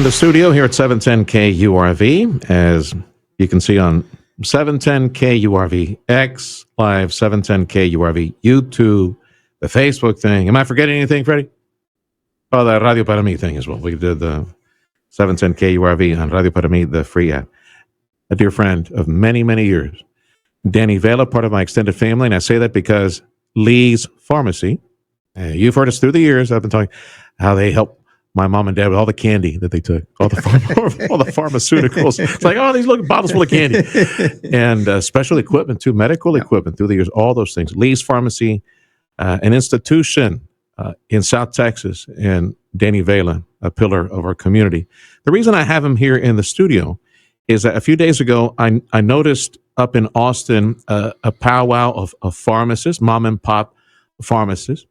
In the studio here at 710 KURV, as you can see on 710 KURV X, live 710 KURV YouTube, the Facebook thing. Am I forgetting anything, Freddie? Oh, the Radio Para Mi thing as well. We did the 710 KURV on Radio Para Mi, the free app. A dear friend of many, many years, Danny Vela, part of my extended family, and I say that because Lee's Pharmacy, you've heard us through the years, I've been talking how they help my mom and dad with all the candy that they took, all the pharmaceuticals. It's like, oh, these little bottles full of candy. And special equipment, too, medical equipment through the years, all those things. Lee's Pharmacy, an institution in South Texas, and Danny Vela, a pillar of our community. The reason I have him here in the studio is that a few days ago, I noticed up in Austin a powwow of pharmacists, mom and pop pharmacists,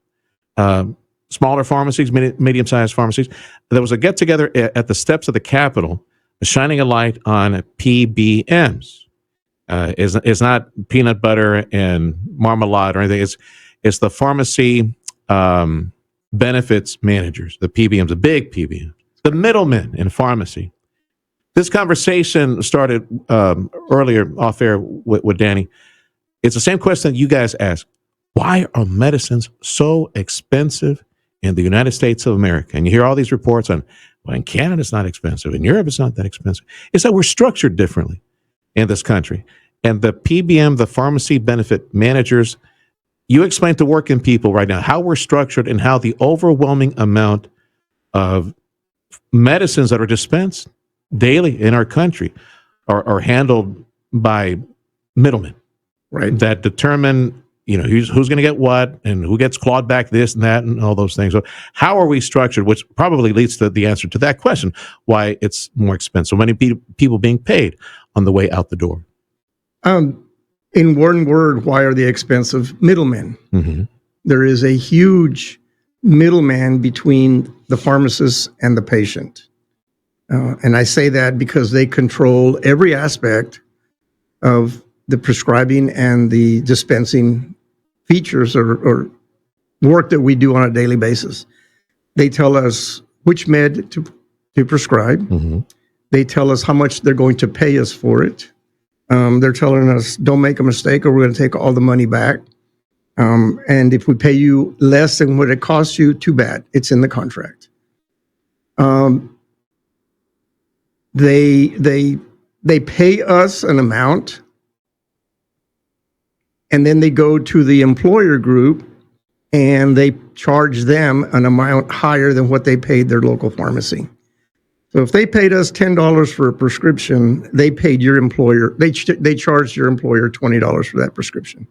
smaller pharmacies, medium-sized pharmacies. There was a get-together at the steps of the Capitol, shining a light on PBMs. It's not peanut butter and marmalade or anything. It's the pharmacy benefits managers, the PBMs, the big PBMs, the middlemen in pharmacy. This conversation started earlier off air with Danny. It's the same question you guys ask. Why are medicines so expensive in the United States of America? And you hear all these reports on, well, in Canada it's not expensive, in Europe it's not that expensive. It's that we're structured differently in this country. And the PBM, the pharmacy benefit managers, you explain to working people right now how we're structured and how the overwhelming amount of medicines that are dispensed daily in our country are handled by middlemen, right? That determine, who's going to get what and who gets clawed back this and that and all those things. So how are we structured, which probably leads to the answer to that question, why it's more expensive. So many people being paid on the way out the door. In one word, why are they expensive? Middlemen. Mm-hmm. There is a huge middleman between the pharmacist and the patient. And I say that because they control every aspect of the prescribing and the dispensing features or work that we do on a daily basis. They tell us which med to prescribe. Mm-hmm. They tell us how much they're going to pay us for it. They're telling us, don't make a mistake or we're going to take all the money back. And if we pay you less than what it costs you, too bad. It's in the contract. They pay us an amount, and then they go to the employer group and they charge them an amount higher than what they paid their local pharmacy. So if they paid us $10 for a prescription, they paid your employer, they charged your employer $20 for that prescription.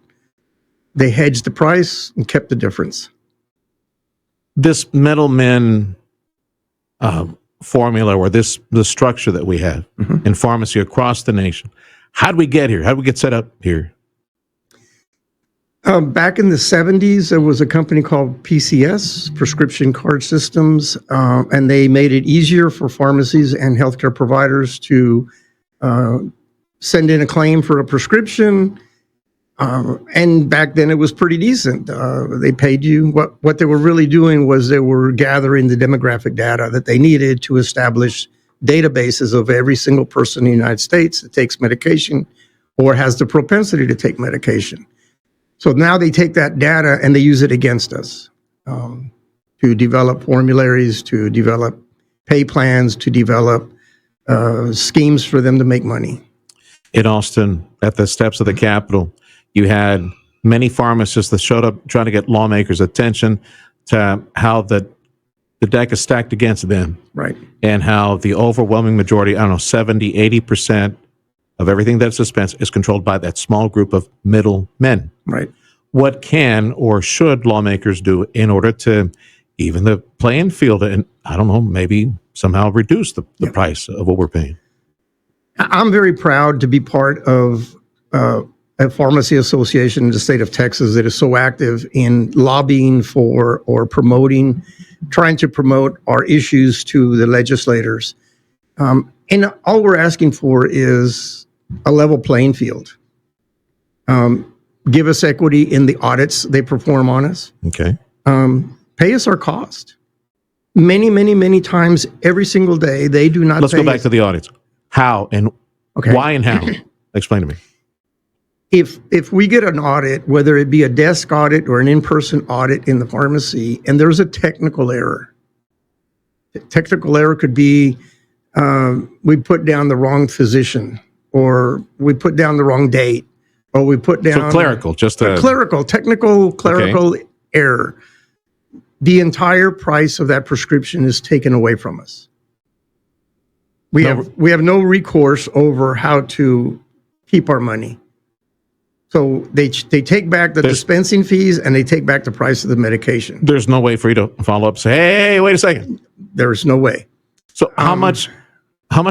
They hedged the price and kept the difference. This middleman formula, or the structure that we have mm-hmm. in pharmacy across the nation, how did we get here? How did we get set up here? Back in the 70s, there was a company called PCS, Prescription Card Systems, and they made it easier for pharmacies and healthcare providers to send in a claim for a prescription. And back then it was pretty decent. They paid you. What they were really doing was they were gathering the demographic data that they needed to establish databases of every single person in the United States that takes medication or has the propensity to take medication. So now they take that data and they use it against us to develop formularies, to develop pay plans, to develop schemes for them to make money. In Austin, at the steps of the Capitol, you had many pharmacists that showed up trying to get lawmakers' attention to how the deck is stacked against them. Right. And how the overwhelming majority, 70, 80% of everything that's dispensed is controlled by that small group of middlemen. Right. What can or should lawmakers do in order to even the playing field and, maybe somehow reduce the price of what we're paying? I'm very proud to be part of a pharmacy association in the state of Texas that is so active in lobbying for or trying to promote our issues to the legislators. And all we're asking for is a level playing field. Give us equity in the audits they perform on us. Okay. Pay us our cost. Many, many, many times every single day, they do not Let's pay go back us. to the audience. How and Okay. why and how? Explain to me. If we get an audit, whether it be a desk audit or an in-person audit in the pharmacy, and there's a technical error. The technical error could be we put down the wrong physician, or we put down the wrong date, or we put down So clerical, just a clerical error. The entire price of that prescription is taken away from us. We have no recourse over how to keep our money. So they take back the dispensing fees and they take back the price of the medication. There's no way for you to follow up and say, hey, wait a second. There's no way. So how much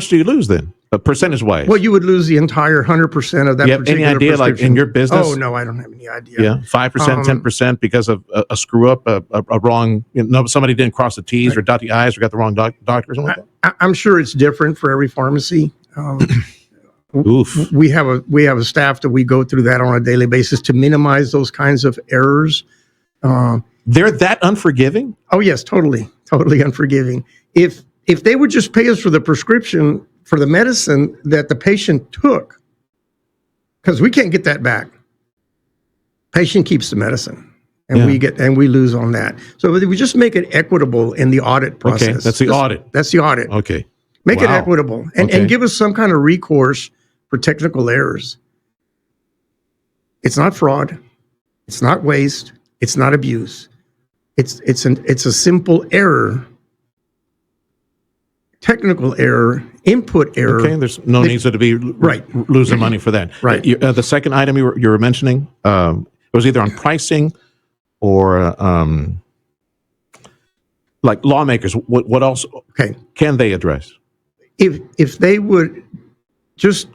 do you lose then? Percentage wise? Well, you would lose the entire 100% of that. You have any idea, like in your business? Oh no, I don't have any idea. Yeah, 5%, 10% because of a screw up, a wrong. Somebody didn't cross the T's or dot the I's or got the wrong doctor or something like that. I'm sure it's different for every pharmacy. Oof. We have a staff that we go through that on a daily basis to minimize those kinds of errors. They're that unforgiving? Oh yes, totally unforgiving. If they would just pay us for the prescription for the medicine that the patient took, because we can't get that back. Patient keeps the medicine, and we lose on that. So we just make it equitable in the audit process. Okay, that's the audit. That's the audit. Okay. Make it equitable and give us some kind of recourse for technical errors. It's not fraud. It's not waste. It's not abuse. It's a simple error, technical error, input error. Okay, there's no need to be losing money for that. Right. The second item you were mentioning, it was either on pricing or like lawmakers. What else can they address? If they would just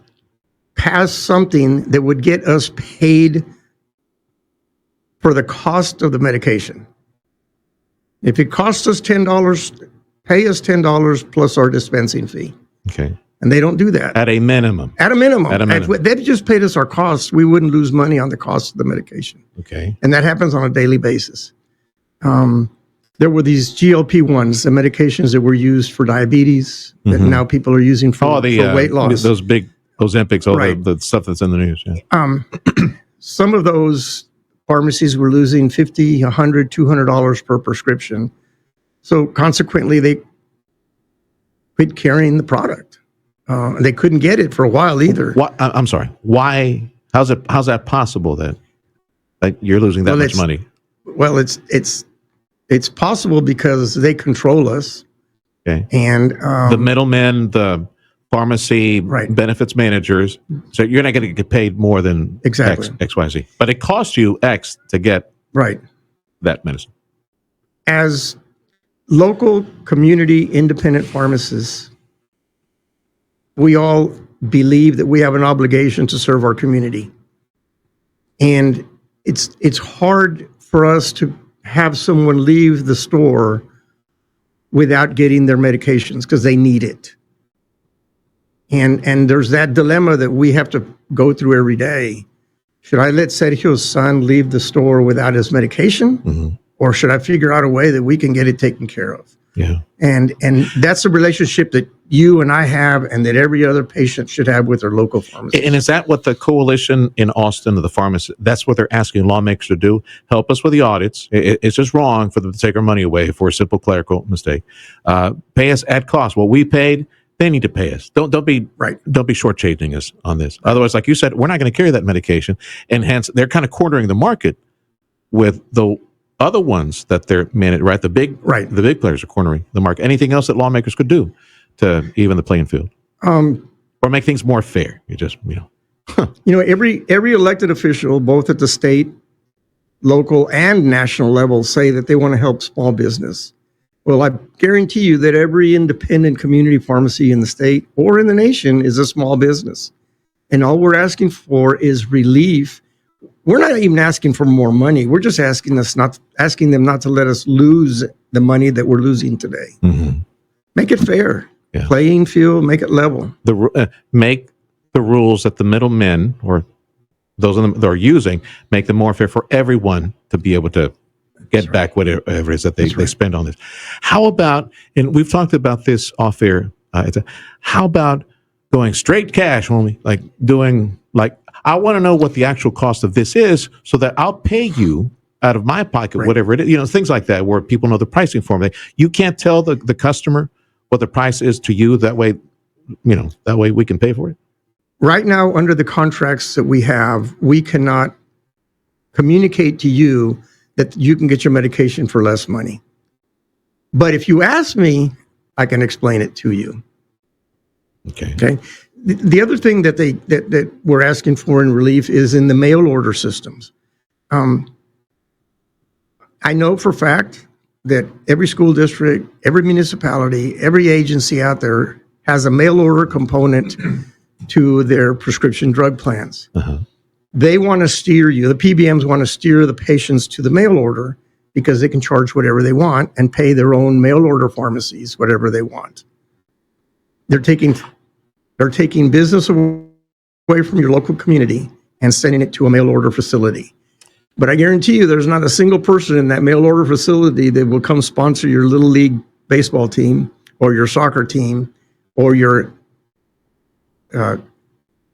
pass something that would get us paid for the cost of the medication. If it costs us $10, pay us $10 plus our dispensing fee. Okay. And they don't do that. At a minimum. At a minimum. If they just paid us our costs, we wouldn't lose money on the cost of the medication. Okay. And that happens on a daily basis. There were these GLP-1s, the medications that were used for diabetes that now people are using for weight loss. Those big Ozempics, the stuff that's in the news. Yeah. Some of those pharmacies were losing $50, $100, $200 per prescription. So consequently, they quit carrying the product. They couldn't get it for a while either. I'm sorry. Why? How's that possible that you're losing that much money? Well, it's possible because they control us. Okay. And the middlemen, the pharmacy benefits managers. So you're not going to get paid more than X, Y, Z. But it costs you X to get that medicine. As local community independent pharmacists, we all believe that we have an obligation to serve our community. And it's hard for us to have someone leave the store without getting their medications because they need it. And there's that dilemma that we have to go through every day. Should I let Sergio's son leave the store without his medication? Mm-hmm. Or should I figure out a way that we can get it taken care of? Yeah. And that's a relationship that you and I have and that every other patient should have with their local pharmacist. And is that what the coalition in Austin of the pharmacists, that's what they're asking lawmakers to do? Help us with the audits. It's just wrong for them to take our money away for a simple clerical mistake. Pay us at cost. What we paid, they need to pay us. Don't be shortchanging us on this. Otherwise, like you said, we're not going to carry that medication. And hence, they're kind of cornering the market with the other ones that they're managing, right? The big players are cornering the market. Anything else that lawmakers could do to even the playing field, or make things more fair? Every elected official, both at the state, local, and national level, say that they want to help small business. Well, I guarantee you that every independent community pharmacy in the state or in the nation is a small business, and all we're asking for is relief. We're not even asking for more money. We're just asking them not to let us lose the money that we're losing today. Mm-hmm. Make it fair, playing field, make it level. Make the rules that the middlemen or those of them that are using, make them more fair for everyone to be able to get back whatever it is that they spend on this. How about, and we've talked about this off air, how about going straight cash only, like doing, like, I want to know what the actual cost of this is so that I'll pay you out of my pocket, whatever it is, things like that, where people know the pricing formula. You can't tell the customer what the price is to you. That way, that way we can pay for it. Right now, under the contracts that we have, we cannot communicate to you that you can get your medication for less money. But if you ask me, I can explain it to you. Okay. The other thing that that we're asking for in relief is in the mail order systems. I know for a fact that every school district, every municipality, every agency out there has a mail order component to their prescription drug plans. They want to steer you, the PBMs want to steer the patients to the mail order because they can charge whatever they want and pay their own mail order pharmacies whatever they want. They're taking business away from your local community and sending it to a mail order facility. But I guarantee you there's not a single person in that mail order facility that will come sponsor your Little League baseball team or your soccer team or your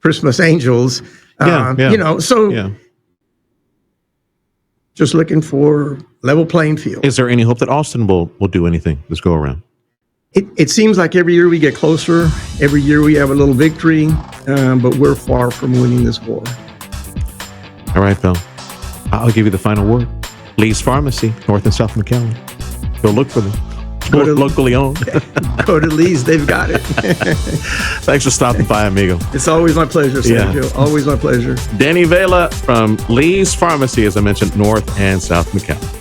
Christmas Angels. Just looking for level playing field. Is there any hope that Austin will do anything this go around? It seems like every year we get closer. Every year we have a little victory, but we're far from winning this war. All right, Bill. I'll give you the final word. Lee's Pharmacy, North and South McAllen. Go look for them. Locally owned. Go to Lee's. They've got it. Thanks for stopping by, amigo. It's always my pleasure, Sergio. Always my pleasure. Danny Vela from Lee's Pharmacy, as I mentioned, North and South McAllen.